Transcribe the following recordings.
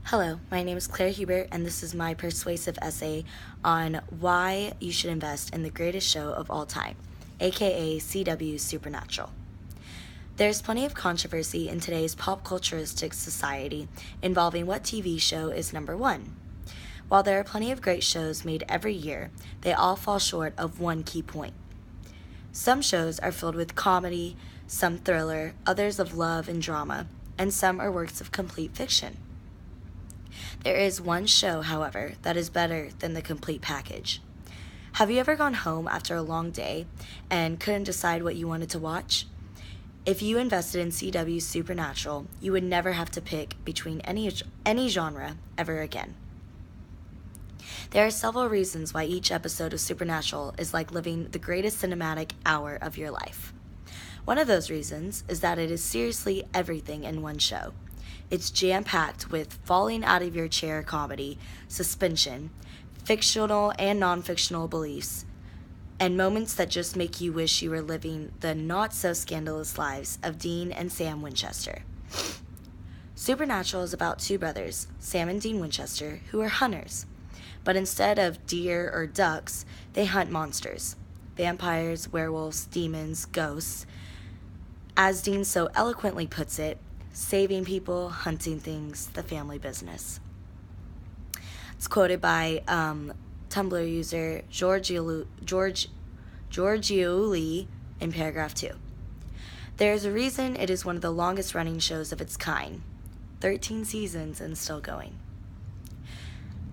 Hello, my name is Claire Hubert, and this is my persuasive essay on why you should invest in the greatest show of all time, aka CW's Supernatural. There's plenty of controversy in today's pop culturistic society involving what TV show is number one. While there are plenty of great shows made every year, they all fall short of one key point. Some shows are filled with comedy, some thriller, others of love and drama, and some are works of complete fiction. There is one show, however, that is better than the complete package. Have you ever gone home after a long day and couldn't decide what you wanted to watch? If you invested in CW's Supernatural, you would never have to pick between any genre ever again. There are several reasons why each episode of Supernatural is like living the greatest cinematic hour of your life. One of those reasons is that it is seriously everything in one show. It's jam-packed with falling out of your chair comedy, suspension, fictional and non-fictional beliefs, and moments that just make you wish you were living the not-so-scandalous lives of Dean and Sam Winchester. Supernatural is about two brothers, Sam and Dean Winchester, who are hunters. But instead of deer or ducks, they hunt monsters. Vampires, werewolves, demons, ghosts. As Dean so eloquently puts it, saving people, hunting things, the family business. It's quoted by Tumblr user Georgioli in paragraph 2. There's a reason it is one of the longest running shows of its kind. 13 seasons and still going.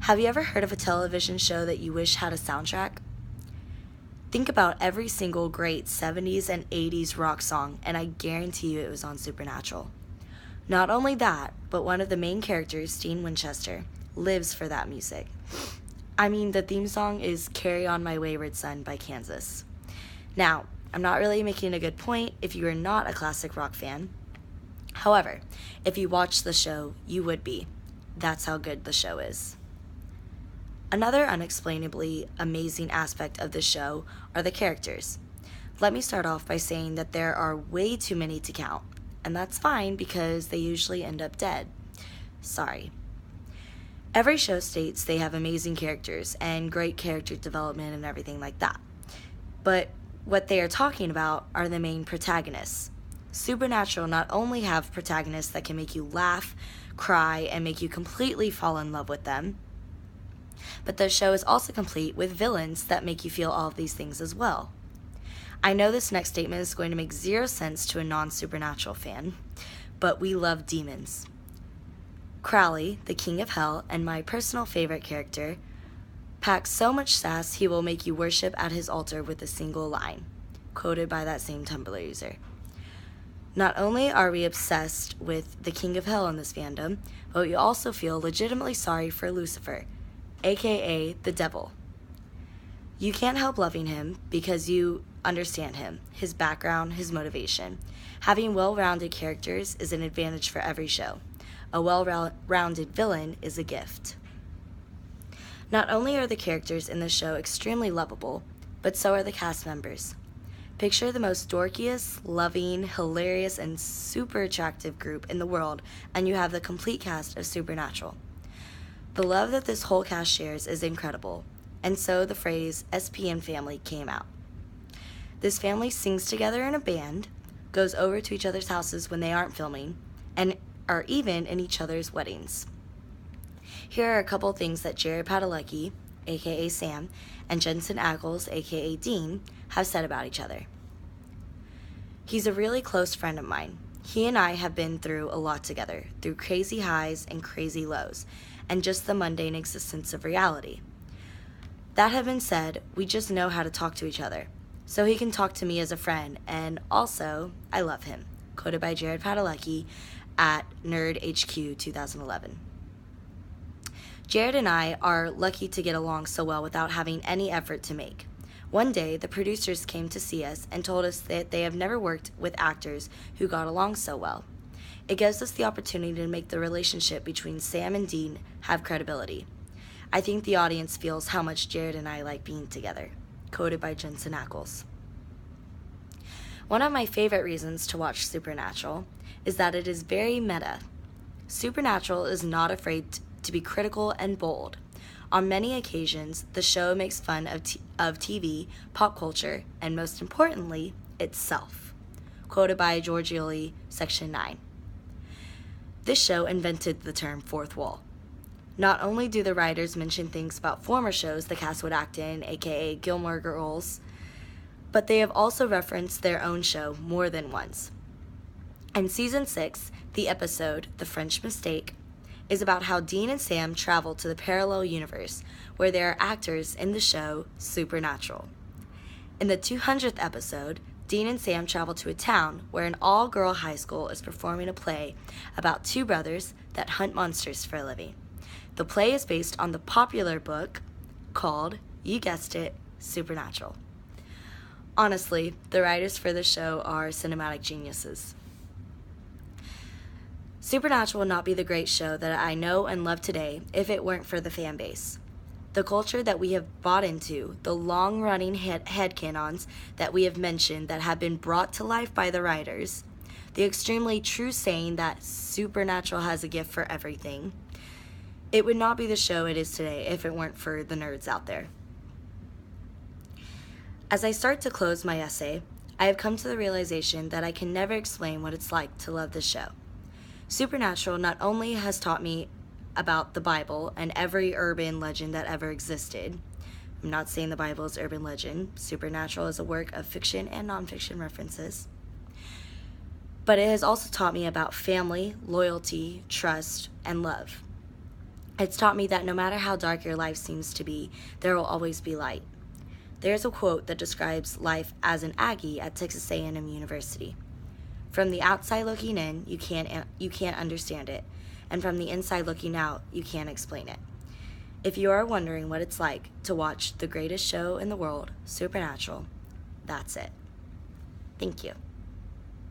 Have you ever heard of a television show that you wish had a soundtrack? Think about every single great 70s and 80s rock song, and I guarantee you it was on Supernatural. Not only that, but one of the main characters, Dean Winchester, lives for that music. I mean, the theme song is Carry On My Wayward Son by Kansas. Now, I'm not really making a good point if you are not a classic rock fan. However, if you watch the show, you would be. That's how good the show is. Another unexplainably amazing aspect of the show are the characters. Let me start off by saying that there are way too many to count. And that's fine because they usually end up dead. Sorry. Every show states they have amazing characters and great character development and everything like that. But what they are talking about are the main protagonists. Supernatural not only have protagonists that can make you laugh, cry, and make you completely fall in love with them, but the show is also complete with villains that make you feel all of these things as well. I know this next statement is going to make zero sense to a non-Supernatural fan, but we love demons. Crowley, the king of hell, and my personal favorite character, packs so much sass he will make you worship at his altar with a single line, quoted by that same Tumblr user. Not only are we obsessed with the king of hell in this fandom, but we also feel legitimately sorry for Lucifer, aka the devil. You can't help loving him because you understand him, his background, his motivation. Having well-rounded characters is an advantage for every show. A well-rounded villain is a gift. Not only are the characters in the show extremely lovable, but so are the cast members. Picture the most dorkiest, loving, hilarious, and super attractive group in the world, and you have the complete cast of Supernatural. The love that this whole cast shares is incredible, and so the phrase SPN family came out. This family sings together in a band, goes over to each other's houses when they aren't filming, and are even in each other's weddings. Here are a couple things that Jared Padalecki, aka Sam, and Jensen Ackles, aka Dean, have said about each other. He's a really close friend of mine. He and I have been through a lot together, through crazy highs and crazy lows, and just the mundane existence of reality. That have been said, we just know how to talk to each other. So he can talk to me as a friend, and also, I love him. Quoted by Jared Padalecki at NerdHQ 2011. Jared and I are lucky to get along so well without having any effort to make. One day, the producers came to see us and told us that they have never worked with actors who got along so well. It gives us the opportunity to make the relationship between Sam and Dean have credibility. I think the audience feels how much Jared and I like being together. Quoted by Jensen Ackles. One of my favorite reasons to watch Supernatural is that it is very meta. Supernatural is not afraid to be critical and bold. On many occasions, the show makes fun of TV, pop culture, and most importantly, itself. Quoted by George Ely, Section 9. This show invented the term fourth wall. Not only do the writers mention things about former shows the cast would act in, aka Gilmore Girls, but they have also referenced their own show more than once. In Season 6, the episode, The French Mistake, is about how Dean and Sam travel to the parallel universe where there are actors in the show Supernatural. In the 200th episode, Dean and Sam travel to a town where an all-girl high school is performing a play about two brothers that hunt monsters for a living. The play is based on the popular book called, you guessed it, Supernatural. Honestly, the writers for the show are cinematic geniuses. Supernatural would not be the great show that I know and love today if it weren't for the fan base. The culture that we have bought into, the long-running headcanons that we have mentioned that have been brought to life by the writers, the extremely true saying that Supernatural has a gift for everything. It would not be the show it is today if it weren't for the nerds out there. As I start to close my essay, I have come to the realization that I can never explain what it's like to love this show. Supernatural not only has taught me about the Bible and every urban legend that ever existed. I'm not saying the Bible is urban legend. Supernatural is a work of fiction and nonfiction references. But it has also taught me about family, loyalty, trust, and love. It's taught me that no matter how dark your life seems to be, there will always be light. There's a quote that describes life as an Aggie at Texas A&M University. From the outside looking in, you can't understand it. And from the inside looking out, you can't explain it. If you are wondering what it's like to watch the greatest show in the world, Supernatural, that's it. Thank you.